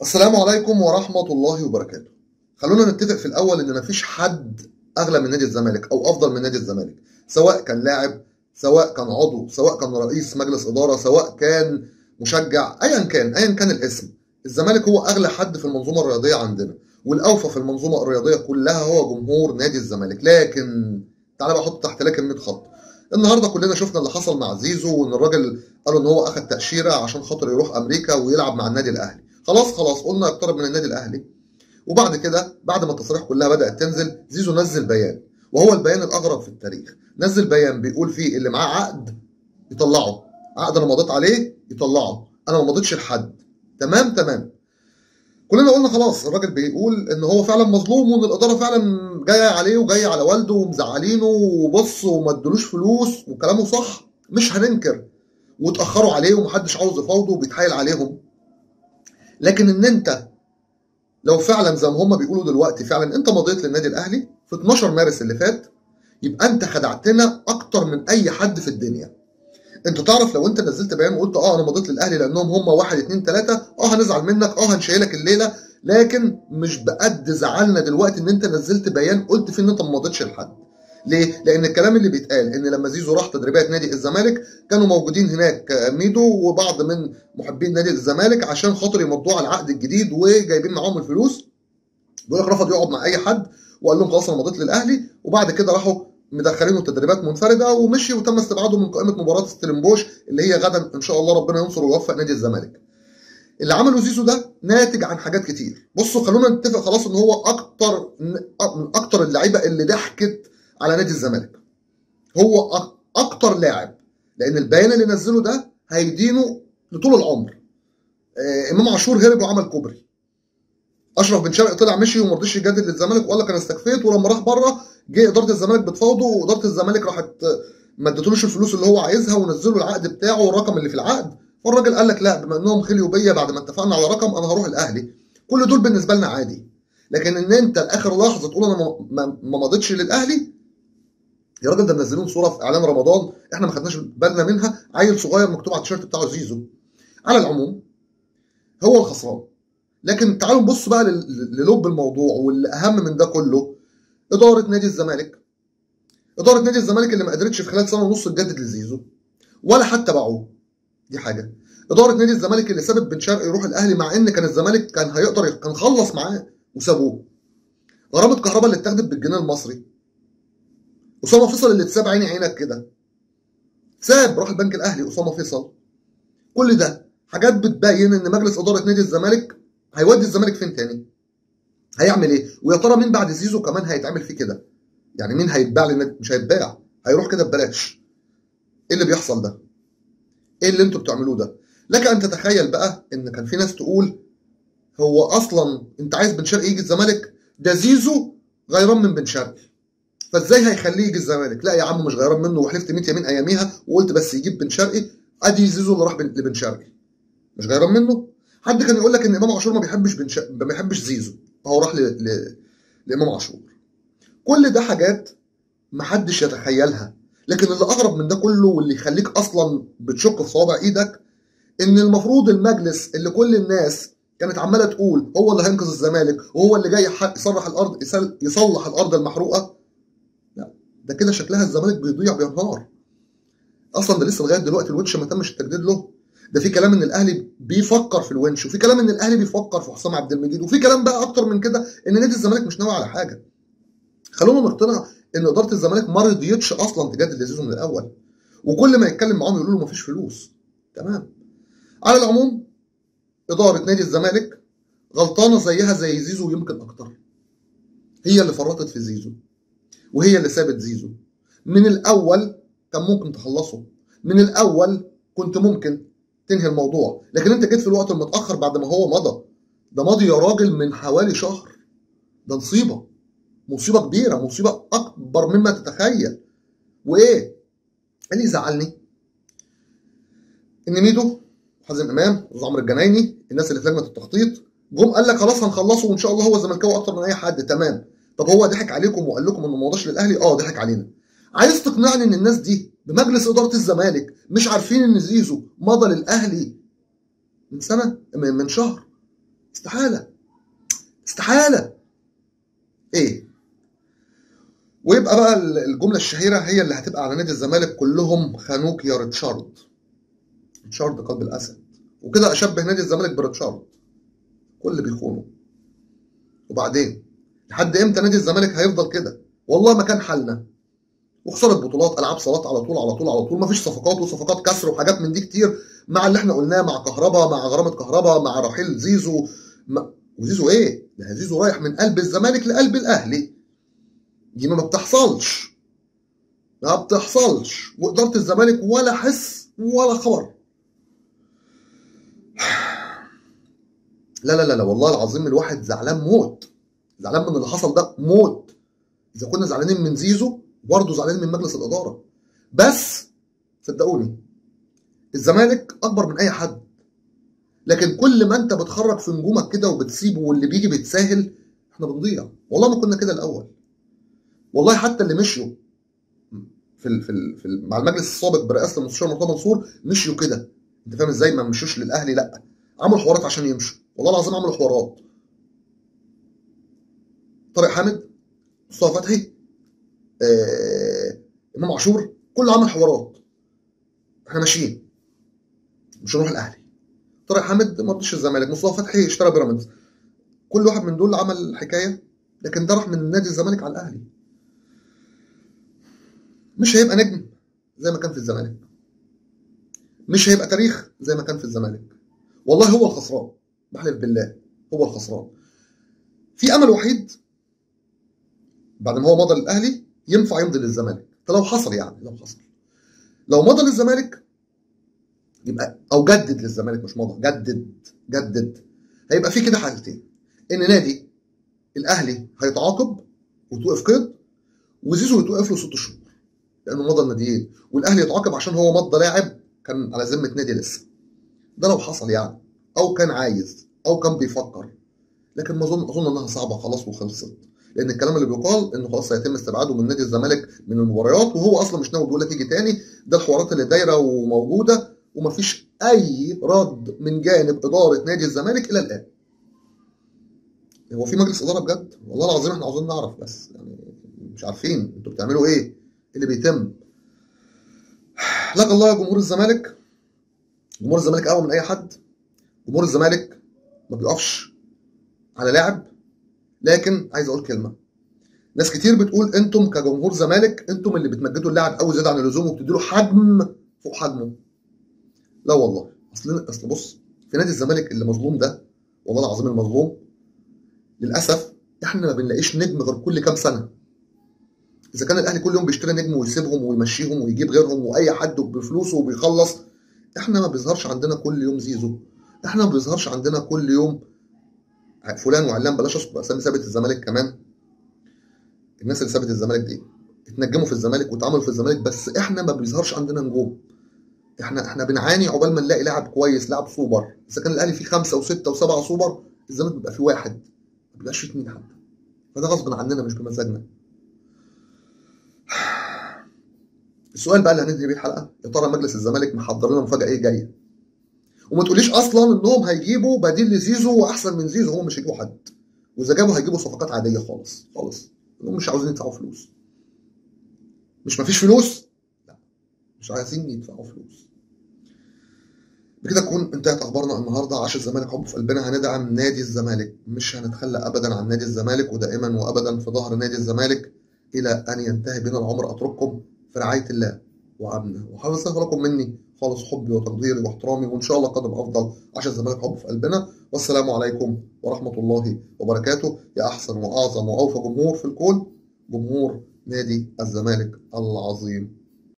السلام عليكم ورحمة الله وبركاته. خلونا نتفق في الأول إن مفيش حد أغلى من نادي الزمالك أو أفضل من نادي الزمالك، سواء كان لاعب، سواء كان عضو، سواء كان رئيس مجلس إدارة، سواء كان مشجع، أيا كان الاسم. الزمالك هو أغلى حد في المنظومة الرياضية عندنا، والأوفى في المنظومة الرياضية كلها هو جمهور نادي الزمالك. لكن تعالى بقى أحط تحت لكن 100 خط. النهارده كلنا شفنا اللي حصل مع زيزو، وإن الراجل قالوا إن هو أخد تأشيرة عشان خاطر يروح أمريكا ويلعب مع النادي الأهلي. خلاص قلنا اقترب من النادي الاهلي. وبعد كده بعد ما التصاريح كلها بدات تنزل، زيزو نزل بيان، وهو البيان الاغرب في التاريخ. نزل بيان بيقول فيه اللي معاه عقد يطلعه، عقد انا مضيت عليه يطلعه، انا ما مضيتش لحد. تمام. كلنا قلنا خلاص الراجل بيقول ان هو فعلا مظلوم، وان الاداره فعلا جايه عليه وجايه على والده ومزعلينه وبص وما ادلوش فلوس، وكلامه صح مش هننكر، واتاخروا عليه ومحدش عاوز يفاوضه وبيتحايل عليهم. لكن ان انت لو فعلا زي ما هم بيقولوا دلوقتي فعلا انت مضيت للنادي الاهلي في 12 مارس اللي فات، يبقى انت خدعتنا اكتر من اي حد في الدنيا. انت تعرف لو انت نزلت بيان وقلت انا مضيت للاهلي لانهم هم واحد اتنين تلاته، هنزعل منك، هنشيلك الليله، لكن مش بقد زعلنا دلوقتي ان انت نزلت بيان قلت فيه ان انت ما مضيتش لحد. ليه؟ لأن الكلام اللي بيتقال إن لما زيزو راح تدريبات نادي الزمالك كانوا موجودين هناك ميدو وبعض من محبين نادي الزمالك عشان خاطر يمضوا على العقد الجديد وجايبين معاهم الفلوس. بيقول لك رفض يقعد مع أي حد وقال لهم خلاص أنا مضيت للأهلي، وبعد كده راحوا مدخلينه تدريبات منفرده ومشي، وتم استبعاده من قائمه مباراه ستيلنبوش اللي هي غدا ان شاء الله ربنا ينصر ويوفق نادي الزمالك. اللي عمله زيزو ده ناتج عن حاجات كتير. بصوا خلونا نتفق خلاص ان هو من اكتر اللعيبه اللي ضحكت على نادي الزمالك. هو اكتر لاعب، لان البيان اللي نزله ده هيدينه لطول العمر. امام عاشور هرب وعمل كوبري. اشرف بن شرقي طلع مشي وما رضيش يجدد للزمالك وقال لك انا استكفيت، ولما راح بره جه اداره الزمالك بتفاوضه، واداره الزمالك راحت ما ادتلوش الفلوس اللي هو عايزها ونزلوا العقد بتاعه والرقم اللي في العقد. فالراجل قال لك لا، بما انهم خليوا بيا بعد ما اتفقنا على رقم انا هروح الاهلي. كل دول بالنسبه لنا عادي، لكن ان انت لاخر لحظه تقول انا ما مضيتش للاهلي. يا راجل ده منزلين صوره في اعلان رمضان احنا ما خدناش بالنا منها، عيل صغير مكتوب على التيشيرت بتاعه زيزو. على العموم هو الخسران. لكن تعالوا نبص بقى للب الموضوع، واللي اهم من ده كله اداره نادي الزمالك. اداره نادي الزمالك اللي ما قدرتش في خلال سنه ونص تجدد لزيزو ولا حتى باعوه. دي حاجه. اداره نادي الزمالك اللي سابت بن شرقي يروح الاهلي مع ان كان الزمالك كان هيقدر كان خلص معاه وسابوه. غرامه كهرباء اللي اتاخدت بالجنيه المصري. اسامه فيصل اللي اتساب عيني عينك كده، ساب راح البنك الاهلي اسامه فيصل. كل ده حاجات بتبين ان مجلس اداره نادي الزمالك هيودي الزمالك فين تاني؟ هيعمل ايه؟ ويا ترى مين بعد زيزو كمان هيتعمل فيه كده؟ يعني مين هيتباع للنادي؟ مش هيتباع، هيروح كده ببلاش. ايه اللي بيحصل ده؟ ايه اللي انتوا بتعملوه ده؟ لك ان تتخيل بقى ان كان في ناس تقول هو اصلا انت عايز بن شرقي يجي الزمالك؟ ده زيزو غيران من بن شرقي، فازاي هيخليه يجي الزمالك؟ لا يا عم مش غيران منه، وحلفت 100 يمين اياميها وقلت بس يجيب بن شرقي. ادي زيزو اللي راح لبن شرقي، مش غيران منه. حد كان يقول لك ان امام عاشور ما بيحبش زيزو، هو راح لامام عاشور. كل ده حاجات محدش يتخيلها. لكن اللي اغرب من ده كله واللي يخليك اصلا بتشك في صوابع ايدك ان المفروض المجلس اللي كل الناس كانت عماله تقول هو اللي هينقذ الزمالك وهو اللي جاي يصلح الارض، يصلح الارض المحروقه. لا، ده كده شكلها الزمالك بيضيع بينهار. اصلا ده لسه لغايه دلوقتي الونش ما تمش التجديد له. ده في كلام ان الاهلي بيفكر في الونش، وفي كلام ان الاهلي بيفكر في حسام عبد المجيد، وفي كلام بقى اكتر من كده ان نادي الزمالك مش ناوي على حاجه. خلونا نقتنع ان اداره الزمالك ما رضيتش اصلا تجدد لزيزو من الاول، وكل ما يتكلم معاهم يقولوا له مفيش فلوس. تمام. على العموم اداره نادي الزمالك غلطانه زيها زي زيزو يمكن اكتر. هي اللي فرطت في زيزو، وهي اللي سابت زيزو. من الاول كان ممكن تخلصه، من الاول كنت ممكن تنهي الموضوع، لكن انت جيت في الوقت المتاخر بعد ما هو مضى. ده ماضي يا راجل من حوالي شهر. ده مصيبه كبيره، مصيبه اكبر مما تتخيل. وايه اللي يزعلني؟ ان ميدو، حازم امام، عمرو الجنايني، الناس اللي في لجنه التخطيط جم قال لك خلاص هنخلصه وان شاء الله هو زملكاوي اكتر من اي حد. تمام. طب هو ضحك عليكم وقال لكم انه ما مضاش للاهلي؟ ضحك علينا. عايز تقنعني ان الناس دي بمجلس اداره الزمالك مش عارفين ان زيزو مضى للاهلي من سنه، من شهر؟ استحاله، استحاله. ايه؟ ويبقى بقى الجمله الشهيره هي اللي هتبقى على نادي الزمالك: كلهم خانوك يا ريتشارد. ريتشارد قلب الاسد. وكده اشبه نادي الزمالك بريتشارد، كل بيخونه. وبعدين لحد امتى نادي الزمالك هيفضل كده؟ والله ما كان حالنا. وخساره بطولات، العاب صالات على طول على طول على طول، مفيش صفقات وصفقات كسر وحاجات من دي كتير، مع اللي احنا قلناه، مع كهربا، مع غرامه كهربا، مع رحيل زيزو. وزيزو ايه؟ ده زيزو رايح من قلب الزمالك لقلب الاهلي. دي ما بتحصلش، ما بتحصلش. واداره الزمالك ولا حس ولا خبر. لا لا لا لا، والله العظيم الواحد زعلان موت، زعلان من اللي حصل ده موت. اذا كنا زعلانين من زيزو برضه زعلانين من مجلس الاداره. بس صدقوني الزمالك اكبر من اي حد، لكن كل ما انت بتخرج في نجومك كده وبتسيبه واللي بيجي بيتساهل، احنا بنضيع. والله ما كنا كده الاول. والله حتى اللي مشيوا مع المجلس السابق برئاسه المستشار مرتضى منصور مشيوا كده. انت فاهم ازاي؟ ما مشوش للاهلي، لا، عملوا حوارات عشان يمشوا. والله العظيم عملوا حوارات. طارق حامد، مصطفى فتحي، امام عاشور، كله عمل حوارات. احنا ماشيين، مش هنروح الاهلي. طارق حامد ما رضيش الزمالك، مصطفى فتحي اشترى بيراميدز. كل واحد من دول عمل حكايه، لكن ده راح من نادي الزمالك على الاهلي. مش هيبقى نجم زي ما كان في الزمالك، مش هيبقى تاريخ زي ما كان في الزمالك. والله هو الخسران، بحلف بالله هو الخسران. في امل وحيد بعد ما هو مضى للاهلي ينفع يمضي للزمالك. فلو حصل يعني، لو مضى للزمالك يبقى، او جدد للزمالك، مش مضى، جدد. هيبقى في كده حالتين: ان نادي الاهلي هيتعاقب وتوقف قيد، وزيزو يتوقف له 6 شهور لانه مضى الناديين، والاهلي يتعاقب عشان هو مضى لاعب كان على ذمه نادي لسه. ده لو حصل يعني، او كان عايز، او كان بيفكر. لكن ما اظن انها صعبه خلاص وخلصت، لان الكلام اللي بيقال انه خلاص هيتم استبعاده من نادي الزمالك من المباريات، وهو اصلا مش ناوي بيقول لك يجي تاني. ده الحوارات اللي دايره وموجوده، ومفيش اي رد من جانب اداره نادي الزمالك الى الان. هو في مجلس اداره بجد؟ والله العظيم احنا عاوزين نعرف، بس يعني مش عارفين انتوا بتعملوا ايه اللي بيتم. لك الله يا جمهور الزمالك. جمهور الزمالك اقوى من اي حد. جمهور الزمالك ما بيقفش على لاعب. لكن عايز اقول كلمه: ناس كتير بتقول انتم كجمهور زمالك انتم اللي بتمجدوا اللاعب قوي زياده عن اللزوم وبتدوا له حجم فوق حجمه. لا والله، اصل بص، في نادي الزمالك اللي مظلوم ده، والله العظيم المظلوم، للاسف احنا ما بنلاقيش نجم غير كل كام سنه. اذا كان الاهلي كل يوم بيشتري نجم ويسيبهم ويمشيهم ويجيب غيرهم واي حد بفلوسه وبيخلص، احنا ما بيظهرش عندنا كل يوم زيزو. احنا ما بيظهرش عندنا كل يوم فلان وعلان. بلاش اذكر اسامي ثابت الزمالك كمان. الناس اللي سابت الزمالك دي اتنجموا في الزمالك واتعملوا في الزمالك، بس احنا ما بيظهرش عندنا نجوم. احنا بنعاني عقبال ما نلاقي لاعب كويس، لاعب سوبر. اذا كان الاهلي فيه 5 و6 و7 سوبر، الزمالك بيبقى فيه واحد، ما بيبقاش فيه 2 حتى. فده غصب عننا مش بمزاجنا. السؤال بقى اللي هننهي بيه الحلقه: يا ترى مجلس الزمالك محضر لنا مفاجاه ايه جايه؟ وما تقوليش اصلا انهم هيجيبوا بديل لزيزو واحسن من زيزو. هم مش هيجيبوا حد، واذا جابوا هيجيبوا صفقات عاديه خالص خالص. هم مش عاوزين يدفعوا فلوس. مش مفيش فلوس، لا، مش عايزين يدفعوا فلوس. بكده تكون انتهت اخبارنا النهارده. عاش الزمالك، حب في قلبنا. هندعم نادي الزمالك، مش هنتخلى ابدا عن نادي الزمالك، ودائما وابدا في ظهر نادي الزمالك الى ان ينتهي بنا العمر. اترككم في رعايه الله وامنه، وحاول استغفر لكم مني خالص حبي وتقديري واحترامي، وان شاء الله قدم افضل. عاش الزمالك، حب في قلبنا. والسلام عليكم ورحمه الله وبركاته. يا احسن واعظم واوفى جمهور في الكون، جمهور نادي الزمالك العظيم.